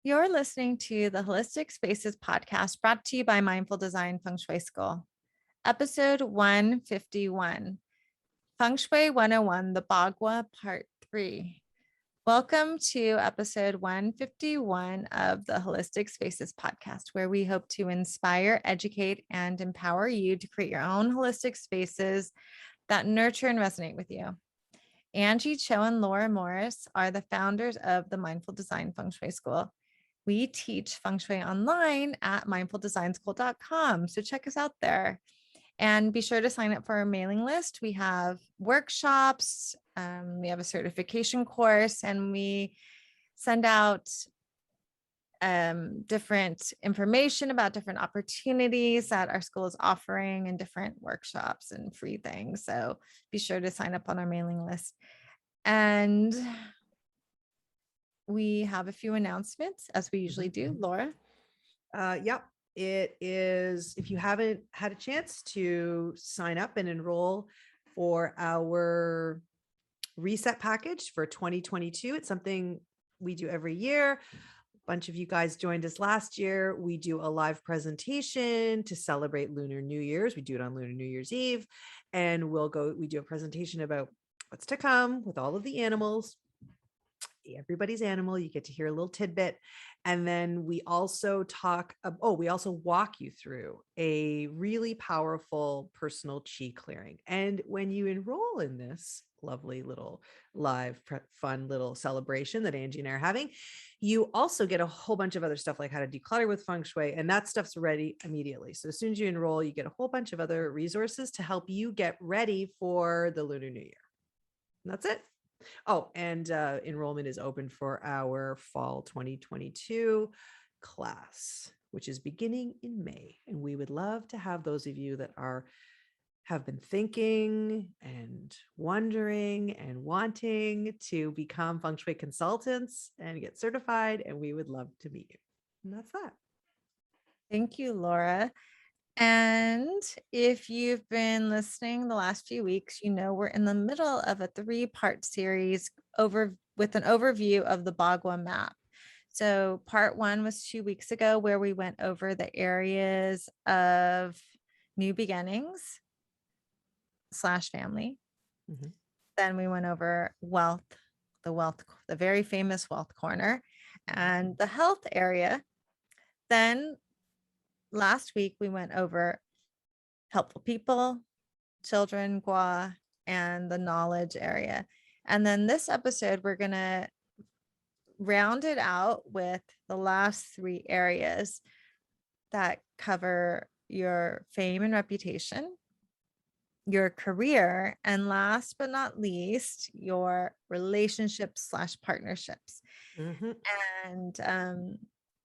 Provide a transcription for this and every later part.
You're listening to the Holistic Spaces podcast brought to you by Mindful Design Feng Shui School. Episode 151, Feng Shui 101, the Bagua Part 3. Welcome to episode 151 of the Holistic Spaces podcast, where we hope to inspire, educate, and empower you to create your own holistic spaces that nurture and resonate with you. Angie Cho and Laura Morris are the founders of the Mindful Design Feng Shui School. We teach Feng Shui online at mindfuldesignschool.com. So check us out there and be sure to sign up for our mailing list. We have workshops, we have a certification course, and we send out different information about different opportunities that our school is offering and different workshops and free things. So be sure to sign up on our mailing list. And we have a few announcements, as we usually do. Laura? Yep. It is, if you haven't had a chance to sign up and enroll for our reset package for 2022, it's something we do every year. A bunch of you guys joined us last year. We do a live presentation to celebrate Lunar New Year's. We do it on Lunar New Year's Eve, and we do a presentation about what's to come with all of the animals. Everybody's animal. You get to hear a little tidbit. And then we also we also walk you through a really powerful personal chi clearing. And when you enroll in this lovely little live fun little celebration that Angie and I are having, you also get a whole bunch of other stuff like how to declutter with Feng Shui, and that stuff's ready immediately. So as soon as you enroll, you get a whole bunch of other resources to help you get ready for the Lunar New Year. And that's it. Oh, and enrollment is open for our fall 2022 class, which is beginning in May. And we would love to have those of you that have been thinking and wondering and wanting to become Feng Shui consultants and get certified. And we would love to meet you. And that's that. Thank you, Laura. And if you've been listening the last few weeks, you know we're in the middle of a 3-part series with an overview of the Bagua map. So part 1 was 2 weeks ago, where we went over the areas of new beginnings / family. Mm-hmm. Then we went over wealth, the very famous wealth corner, and the health area. Then last week, we went over helpful people, children, Gua, and the knowledge area. And then this episode, we're going to round it out with the last 3 areas that cover your fame and reputation, your career, and last but not least, your relationships / partnerships. Mm-hmm. And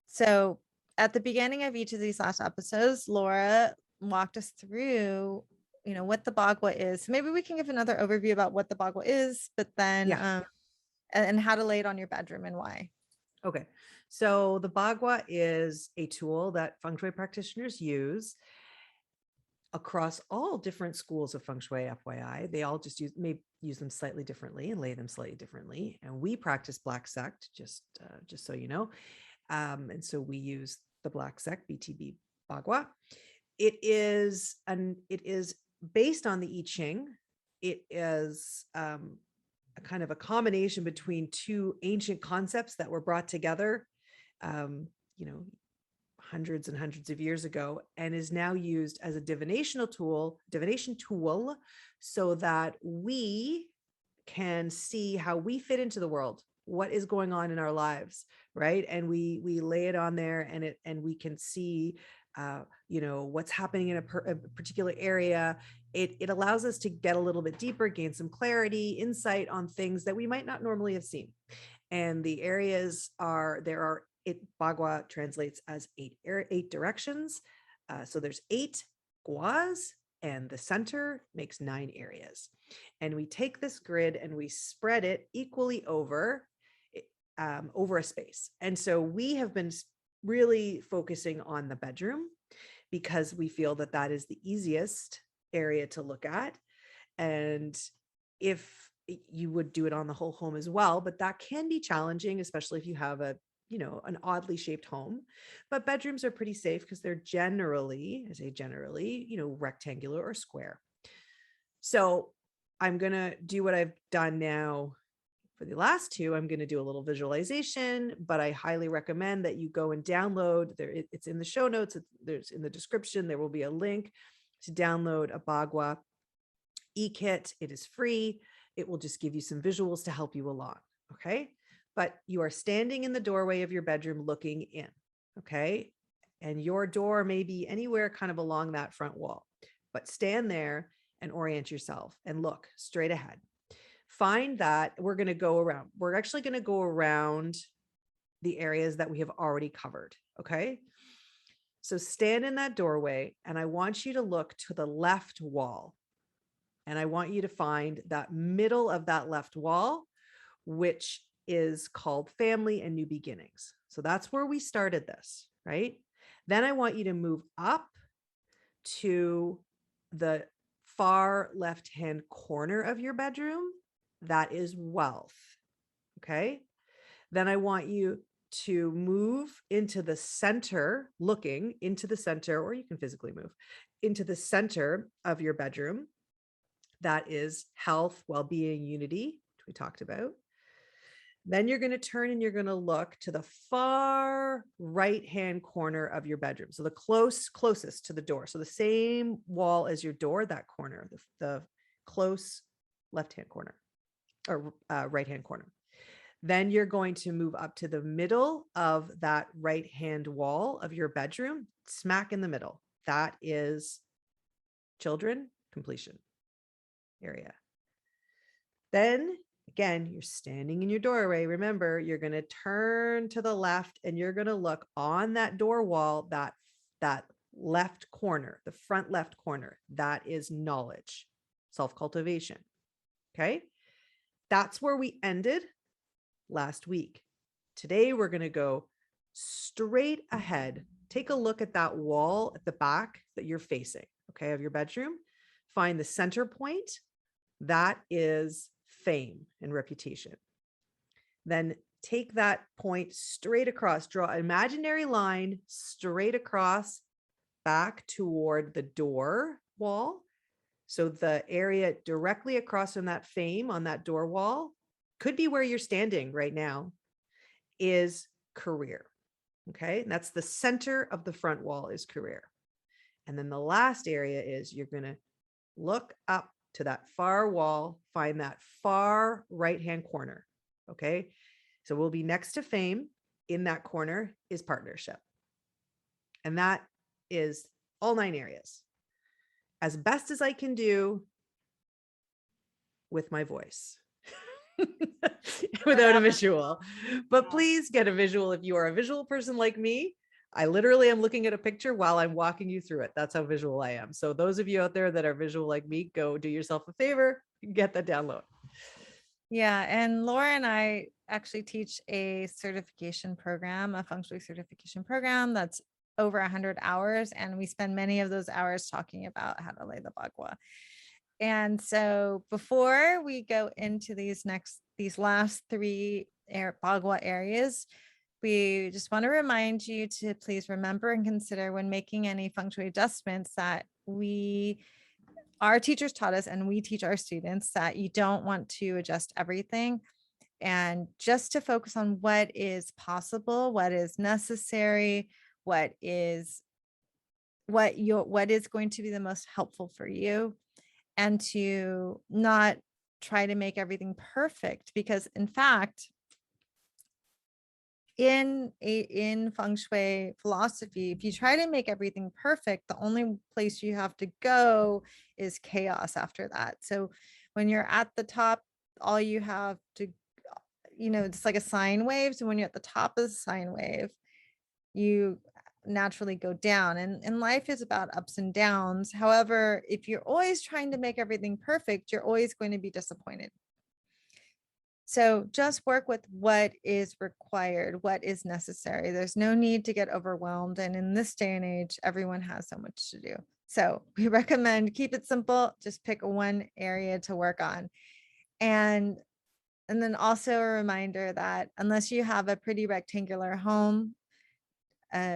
so at the beginning of each of these last episodes, Laura walked us through, what the Bagua is. So maybe we can give another overview about what the Bagua is, but then, and how to lay it on your bedroom and why. Okay. So the Bagua is a tool that Feng Shui practitioners use across all different schools of Feng Shui, FYI. They all just may use them slightly differently and lay them slightly differently. And we practice Black Sect, just so you know. And so we use the Black Sect, BTB Bagua. It is based on the I Ching. It is a kind of a combination between 2 ancient concepts that were brought together, hundreds and hundreds of years ago, and is now used as a divination tool, so that we can see how we fit into the world, what is going on in our lives, right? And we lay it on there, and we can see what's happening in a particular area. It allows us to get a little bit deeper, gain some clarity, insight on things that we might not normally have seen. And the areas Bagua translates as 8 directions. So there's 8 guas, and the center makes 9 areas. And we take this grid and we spread it equally over a space. And so we have been really focusing on the bedroom because we feel that is the easiest area to look at. And if you would do it on the whole home as well, but that can be challenging, especially if you have a an oddly shaped home, but bedrooms are pretty safe because they're generally, I say generally, rectangular or square. So I'm going to do what I've done now for the last two. I'm going to do a little visualization, but I highly recommend that you go and download there. It's in the show notes. There's in the description. There will be a link to download a Bagua e-kit. It is free. It will just give you some visuals to help you along. Okay. But you are standing in the doorway of your bedroom looking in. Okay. And your door may be anywhere kind of along that front wall, but stand there and orient yourself and look straight ahead. Find that we're going to go around. We're actually going to go around the areas that we have already covered. Okay. So stand in that doorway and I want you to look to the left wall. And I want you to find that middle of that left wall, which is called family and new beginnings. So that's where we started this, right? Then I want you to move up to the far left-hand corner of your bedroom. That is wealth. Okay. Then I want you to move into the center, looking into the center, or you can physically move into the center of your bedroom. That is health, well-being, unity, which we talked about. Then you're going to turn and you're going to look to the far right-hand corner of your bedroom. So the closest to the door. So the same wall as your door, that corner, the close left-hand corner or right-hand corner. Then you're going to move up to the middle of that right-hand wall of your bedroom, smack in the middle. That is children, completion area. Then again, you're standing in your doorway. Remember, you're going to turn to the left and you're going to look on that door wall, that left corner, the front left corner. That is knowledge, self-cultivation. Okay. That's where we ended last week. Today, we're going to go straight ahead. Take a look at that wall at the back that you're facing, okay, of your bedroom. Find the center point. That is fame and reputation. Then take that point straight across, draw an imaginary line straight across back toward the door wall. So the area directly across from that fame on that door wall, could be where you're standing right now, is career. Okay. And that's the center of the front wall is career. And then the last area is you're going to look up to that far wall, find that far right-hand corner. Okay. So we'll be next to fame. In that corner is partnership. And that is all 9 areas. As best as I can do with my voice. Without a visual, but please get a visual if you are a visual person like me. I literally am looking at a picture while I'm walking you through it. That's how visual I am. So those of you out there that are visual like me, go do yourself a favor, get that download. Yeah. And Laura and I actually teach a certification program, a Feng Shui certification program that's over 100 hours. And we spend many of those hours talking about how to lay the Bagua. And so before we go into these last 3 Bagua areas, we just want to remind you to please remember and consider when making any feng shui adjustments that our teachers taught us and we teach our students that you don't want to adjust everything, and just to focus on what is possible, what is necessary, what is going to be the most helpful for you, and to not try to make everything perfect, because in fact, in feng shui philosophy, if you try to make everything perfect, the only place you have to go is chaos after that. So when you're at the top, all you have to, it's like a sine wave. So when you're at the top of the sine wave, you naturally go down, and life is about ups and downs. However, if you're always trying to make everything perfect, you're always going to be disappointed. So just work with what is required, what is necessary. There's no need to get overwhelmed. And in this day and age, everyone has so much to do. So we recommend keep it simple. Just pick one area to work on. And And then also a reminder that unless you have a pretty rectangular home,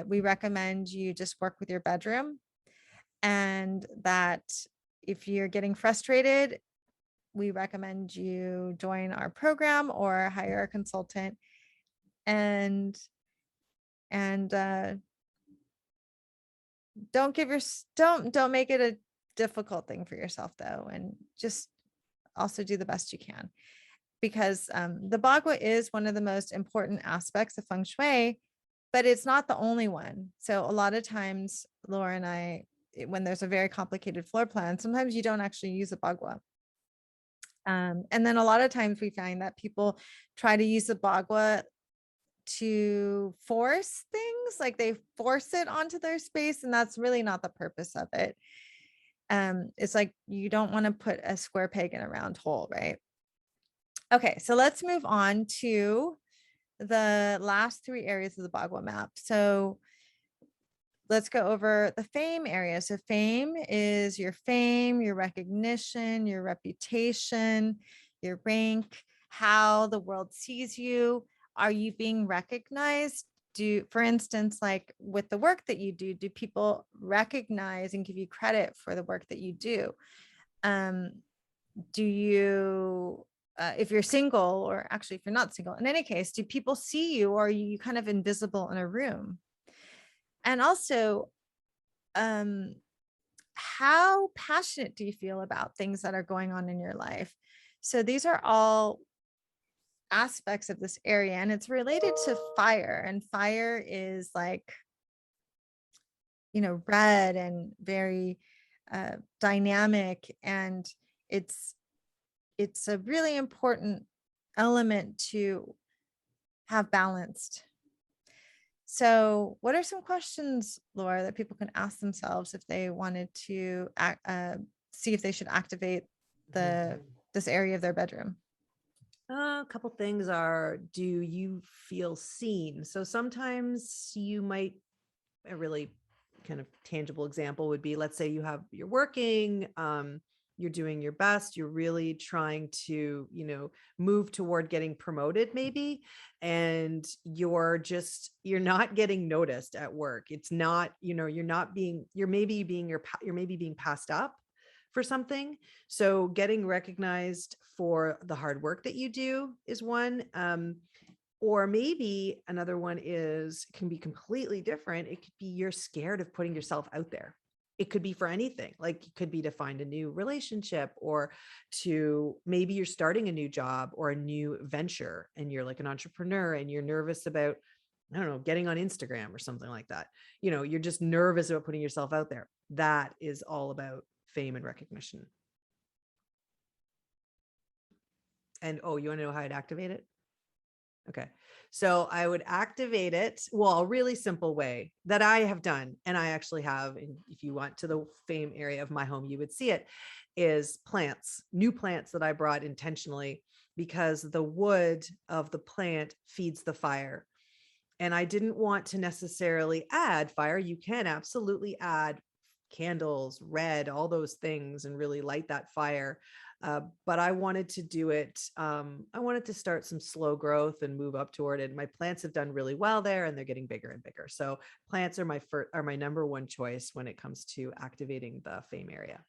we recommend you just work with your bedroom. And that if you're getting frustrated, we recommend you join our program or hire a consultant. And and don't make it a difficult thing for yourself though, and just also do the best you can, because the Bagua is one of the most important aspects of Feng Shui, but it's not the only one. So a lot of times, Laura and I, when there's a very complicated floor plan, sometimes you don't actually use a Bagua. And then a lot of times we find that people try to use the Bagua to force things, like they force it onto their space, and that's really not the purpose of it. It's like you don't want to put a square peg in a round hole, right? Okay, so let's move on to the last three areas of the Bagua map. So let's go over the fame area. So fame is your fame, your recognition, your reputation, your rank, how the world sees you. Are you being recognized? For instance, like with the work that you do people recognize and give you credit for the work that you do? Um, do you, if you're single, or actually if you're not single, in any case, do people see you, or are you kind of invisible in a room? And also, um, how passionate do you feel about things that are going on in your life? So these are all aspects of this area, and it's related to fire. And fire is like, red and very dynamic, and it's it's a really important element to have balanced. So, what are some questions, Laura, that people can ask themselves if they wanted to see if they should activate this area of their bedroom? A couple things are, do you feel seen? So sometimes you might, a really kind of tangible example would be, let's say you're working, you're doing your best, you're really trying to, move toward getting promoted maybe, and you're not getting noticed at work. It's not, you're maybe being passed up for something. So getting recognized for the hard work that you do is one. Or maybe another one can be completely different. It could be you're scared of putting yourself out there. It could be for anything. Like it could be to find a new relationship, or to maybe you're starting a new job or a new venture, and you're like an entrepreneur and you're nervous about, I don't know, getting on Instagram or something like that. You're just nervous about putting yourself out there. That is all about fame and recognition. And oh, you want to know how I'd activate it? Okay. So I would activate it. Well, a really simple way that I have done, and I actually have, and if you went to the fame area of my home, you would see it, is plants, new plants that I brought intentionally, because the wood of the plant feeds the fire. And I didn't want to necessarily add fire. You can absolutely add candles, red, all those things, and really light that fire. But I wanted to do it. I wanted to start some slow growth and move up toward it. And my plants have done really well there, and they're getting bigger and bigger. So plants are my number one choice when it comes to activating the fame area.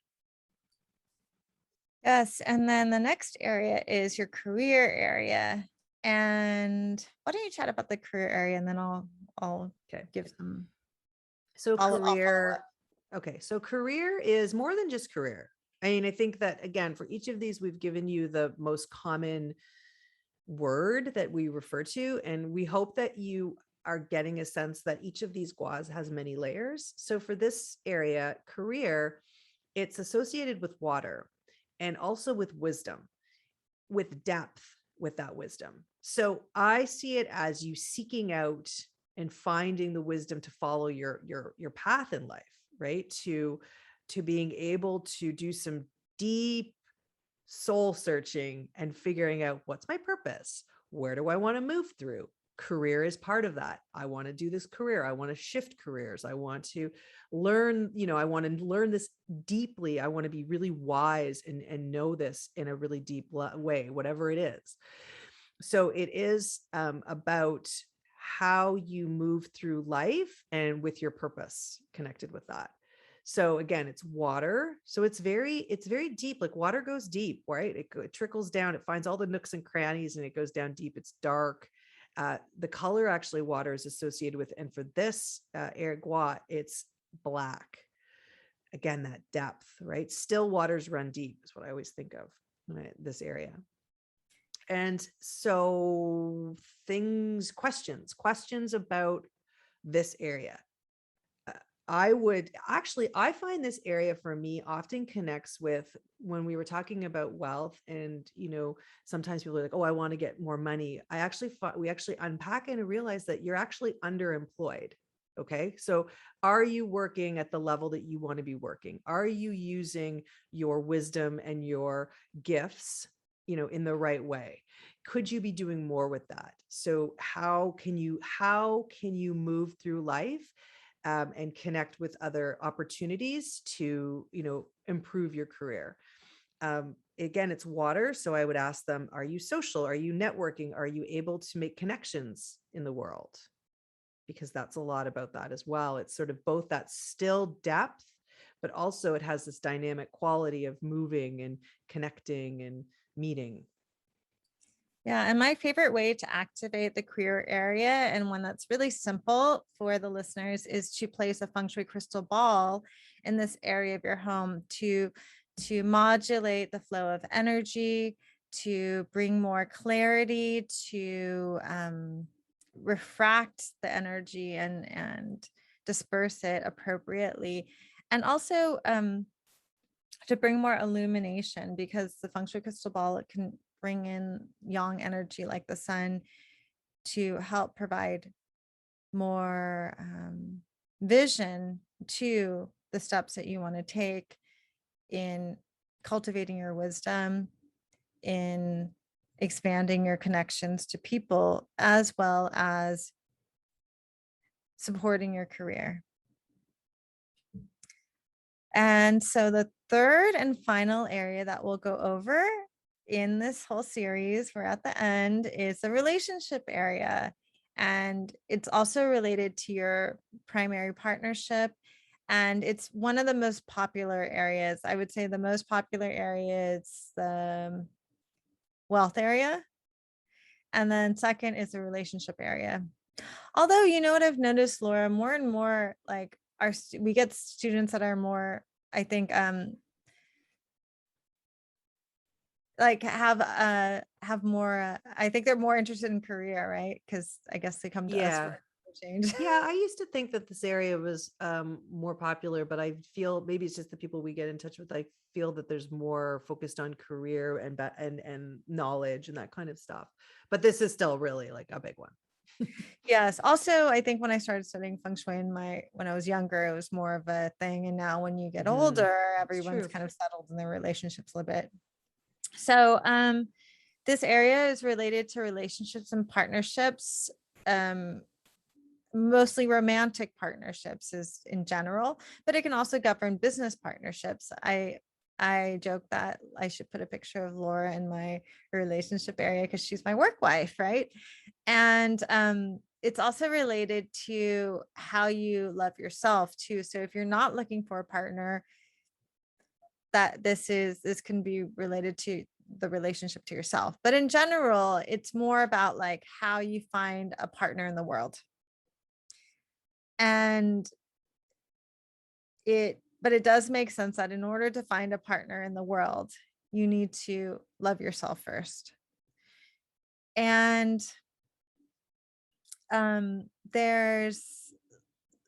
Yes, and then the next area is your career area. And why don't you chat about the career area, and then I'll Okay. give some. So I'll follow career. up. Okay. So career is more than just career. I mean, I think that again, for each of these, we've given you the most common word that we refer to, and we hope that you are getting a sense that each of these guas has many layers. So for this area, career, it's associated with water and also with wisdom, with depth, with that wisdom. So I see it as you seeking out and finding the wisdom to follow your path in life, right? To being able to do some deep soul searching and figuring out, what's my purpose? Where do I want to move through? Career is part of that. I want to do this career. I want to shift careers. I want to learn, I want to learn this deeply. I want to be really wise and know this in a really deep way, whatever it is. So it is about how you move through life and with your purpose connected with that. So again, it's water. So it's very deep. Like water goes deep, right? It trickles down. It finds all the nooks and crannies and it goes down deep. It's dark. The color actually water is associated with, and for this air gua, it's black. Again, that depth, right? Still waters run deep is what I always think of this area. And so questions about this area. I find this area for me often connects with when we were talking about wealth and, sometimes people are like, oh, I want to get more money. We actually unpack and realize that you're actually underemployed. Okay. So are you working at the level that you want to be working? Are you using your wisdom and your gifts, in the right way? Could you be doing more with that? So how can you move through life and connect with other opportunities to, improve your career? Again, it's water. So I would ask them, are you social? Are you networking? Are you able to make connections in the world? Because that's a lot about that as well. It's sort of both that still depth, but also it has this dynamic quality of moving and connecting and meeting. Yeah, and my favorite way to activate the career area, and one that's really simple for the listeners, is to place a feng shui crystal ball in this area of your home to modulate the flow of energy, to bring more clarity, to refract the energy and disperse it appropriately, and also to bring more illumination, because the feng shui crystal ball, it can bring in yang energy like the sun to help provide more vision to the steps that you want to take in cultivating your wisdom, in expanding your connections to people, as well as supporting your career. And so the third and final area that we'll go over in this whole series, we're at the end, is the relationship area. And it's also related to your primary partnership. And it's one of the most popular areas. I would say the most popular area is the wealth area. And then second is the relationship area. Although, you know what I've noticed, Laura, more and more, like we get students that are more, I think, like have more, I think they're more interested in career, right? Because I guess they come to us Yeah. for change. Yeah, I used to think that this area was more popular, but I feel maybe it's just the people we get in touch with. I feel that there's more focused on career and knowledge and that kind of stuff. But this is still really like a big one. Yes. Also, I think when I started studying feng shui when I was younger, it was more of a thing. And now when you get Mhm. older, It's everyone's true. kind of settled in their relationships a little bit. So this area is related to relationships and partnerships, mostly romantic partnerships is in general, but it can also govern business partnerships. I joke that I should put a picture of Laura in my relationship area because she's my work wife, right? And it's also related to how you love yourself too. So if you're not looking for a partner, this can be related to the relationship to yourself. But in general, it's more about like how you find a partner in the world. And but it does make sense that in order to find a partner in the world, you need to love yourself first. And there's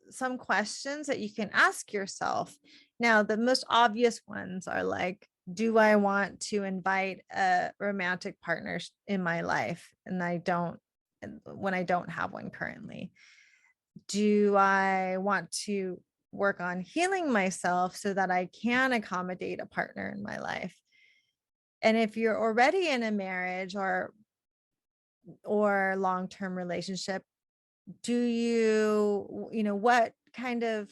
some questions that you can ask yourself. Now, the most obvious ones are like, do I want to invite a romantic partner in my life? And when I don't have one currently. Do I want to work on healing myself so that I can accommodate a partner in my life? And if you're already in a marriage or or long-term relationship, do you, what kind of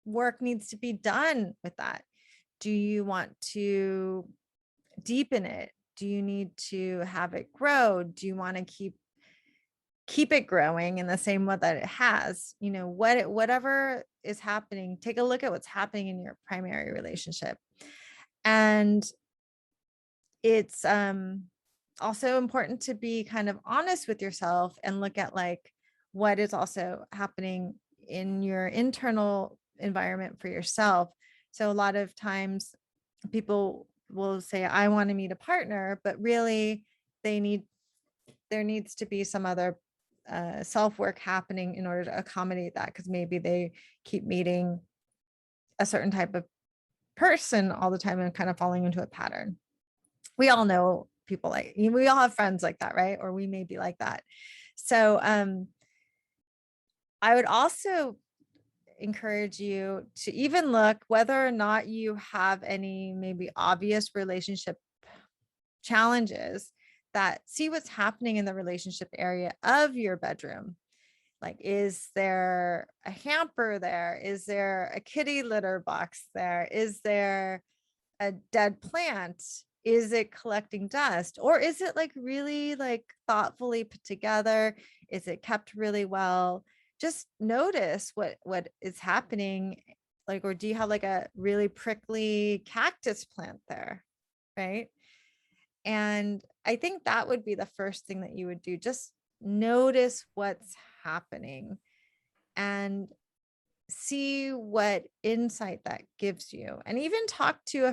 work needs to be done with that? Do you want to deepen it? Do you need to have it grow? Do you want to keep it growing in the same way that it has? Whatever is happening, take a look at what's happening in your primary relationship. And it's also important to be kind of honest with yourself and look at like what is also happening in your internal environment for yourself. So a lot of times people will say, I want to meet a partner, but really there needs to be some other self work happening in order to accommodate that, because maybe they keep meeting a certain type of person all the time and kind of falling into a pattern. We all know people we all have friends like that, right? Or we may be like that. So I would also encourage you to even look whether or not you have any maybe obvious relationship challenges, that see what's happening in the relationship area of your bedroom. Like, is there a hamper there? Is there a kitty litter box there? Is there a dead plant? Is it collecting dust? Or is it like really like thoughtfully put together? Is it kept really well? Just notice what is happening. Like, or do you have like a really prickly cactus plant there? Right. And I think that would be the first thing that you would do. Just notice what's happening and see what insight that gives you. And even talk to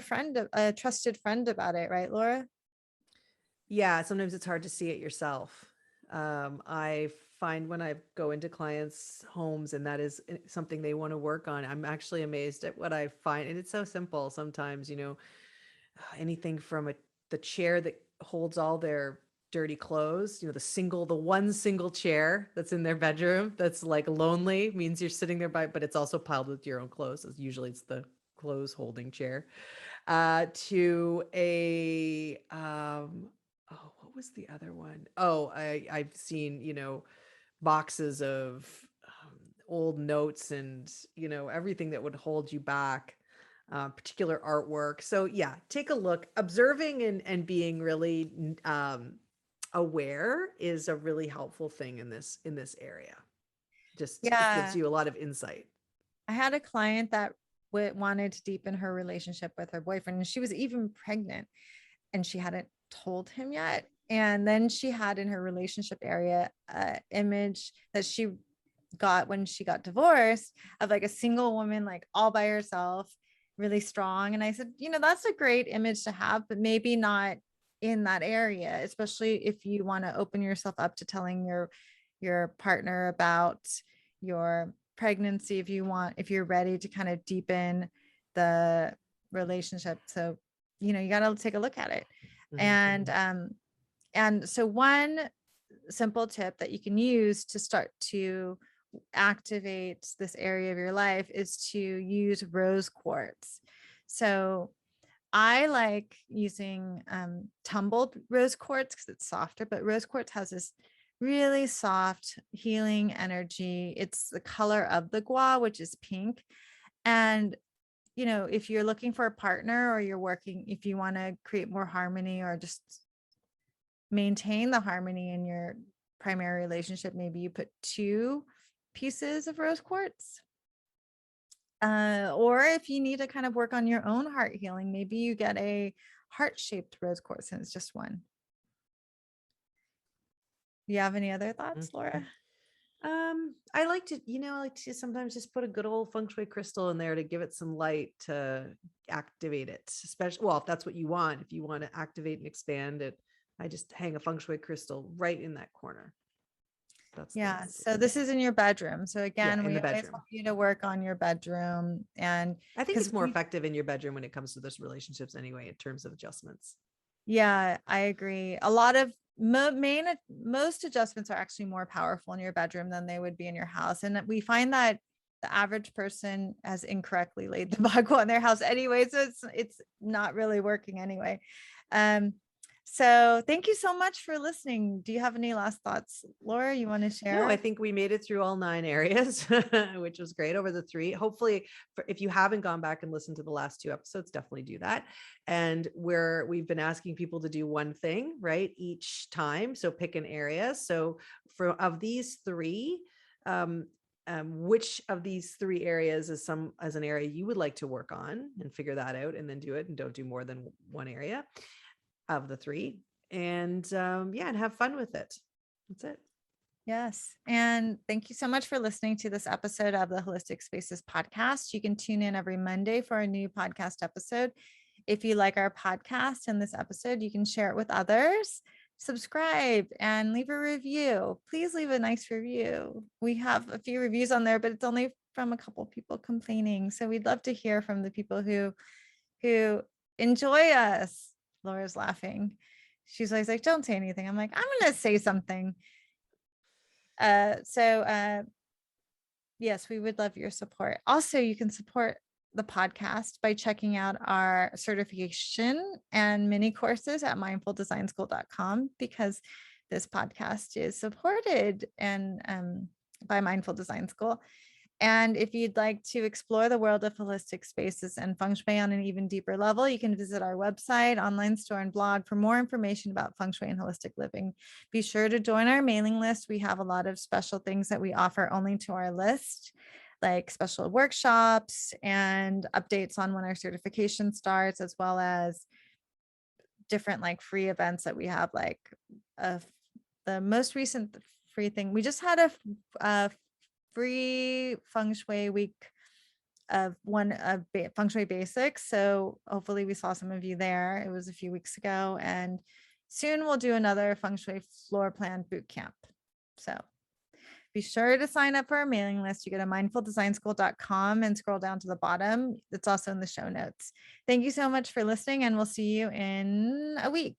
a trusted friend about it, right, Laura? Yeah, sometimes it's hard to see it yourself. I find when I go into clients' homes and that is something they want to work on, I'm actually amazed at what I find. And it's so simple sometimes, anything from the chair that holds all their dirty clothes, the one single chair that's in their bedroom that's like lonely, means you're sitting there but it's also piled with your own clothes. Usually it's the clothes holding chair. To a oh, what was the other one? Oh, I've seen, boxes of old notes and, everything that would hold you back, particular artwork. So yeah, take a look. Observing and being really aware is a really helpful thing in this area. Just it gives Yeah. you a lot of insight. I had a client that wanted to deepen her relationship with her boyfriend, and she was even pregnant and she hadn't told him yet. And then she had in her relationship area image that she got when she got divorced, of like a single woman, like all by herself, really strong. And I said, that's a great image to have, but maybe not in that area, especially if you want to open yourself up to telling your partner about your pregnancy, if you're ready to kind of deepen the relationship. So you got to take a look at it. Mhm. And so one simple tip that you can use to start to activate this area of your life is to use rose quartz. So I like using tumbled rose quartz because it's softer, but rose quartz has this really soft healing energy. It's the color of the gua, which is pink. And if you're looking for a partner, or if you want to create more harmony or just maintain the harmony in your primary relationship, maybe you put 2 pieces of rose quartz. Or if you need to kind of work on your own heart healing, maybe you get a heart-shaped rose quartz and it's just one. Do you have any other thoughts, Laura? I like to sometimes just put a good old feng shui crystal in there to give it some light to activate it. Especially, well, if that's what you want, if you want to activate and expand it, I just hang a feng shui crystal right in that corner. That's the one Yeah. I do. So this is in your bedroom. So Yeah, again, in we the always bedroom. want you to work on your bedroom, and I think because it's more effective in your bedroom when it comes to those relationships anyway, in terms of adjustments. yeah, I agree. A lot of most adjustments are actually more powerful in your bedroom than they would be in your house. And we find that the average person has incorrectly laid the bagua in their house anyway. So it's not really working anyway. Um, So thank you so much for listening. Do you have any last thoughts, Laura, you want to No, I share? think we made it through all 9 areas, which was great over the 3. Hopefully, if you haven't gone back and listened to the last 2 episodes, definitely do that. And we've been asking people to do one thing, right, each time. So pick an area. So of these 3, um, which of these 3 areas is as an area you would like to work on, and figure that out, and then do it, and don't do more than one area of the 3. And yeah, and have fun with it. That's it. Yes. And thank you so much for listening to this episode of the Holistic Spaces podcast. You can tune in every Monday for a new podcast episode. If you like our podcast and this episode, you can share it with others, subscribe, and leave a review. Please leave a nice review. We have a few reviews on there, but it's only from a couple people complaining. So we'd love to hear from the people who enjoy us. Laura's laughing. She's always like, don't say anything. I'm like, I'm gonna say something. So yes, we would love your support. Also, you can support the podcast by checking out our certification and mini courses at mindfuldesignschool.com, because this podcast is supported and by Mindful Design School. And if you'd like to explore the world of holistic spaces and feng shui on an even deeper level, you can visit our website, online store, and blog for more information about feng shui and holistic living. Be sure to join our mailing list. We have a lot of special things that we offer only to our list, like special workshops and updates on when our certification starts, as well as different like free events that we have, like uh, the most recent free thing. We just had a free feng shui week of feng shui basics. So hopefully we saw some of you there. It was a few weeks ago, and soon we'll do another feng shui floor plan boot camp. So be sure to sign up for our mailing list. You go to mindfuldesignschool.com and scroll down to the bottom. It's also in the show notes. Thank you so much for listening, and we'll see you in a week.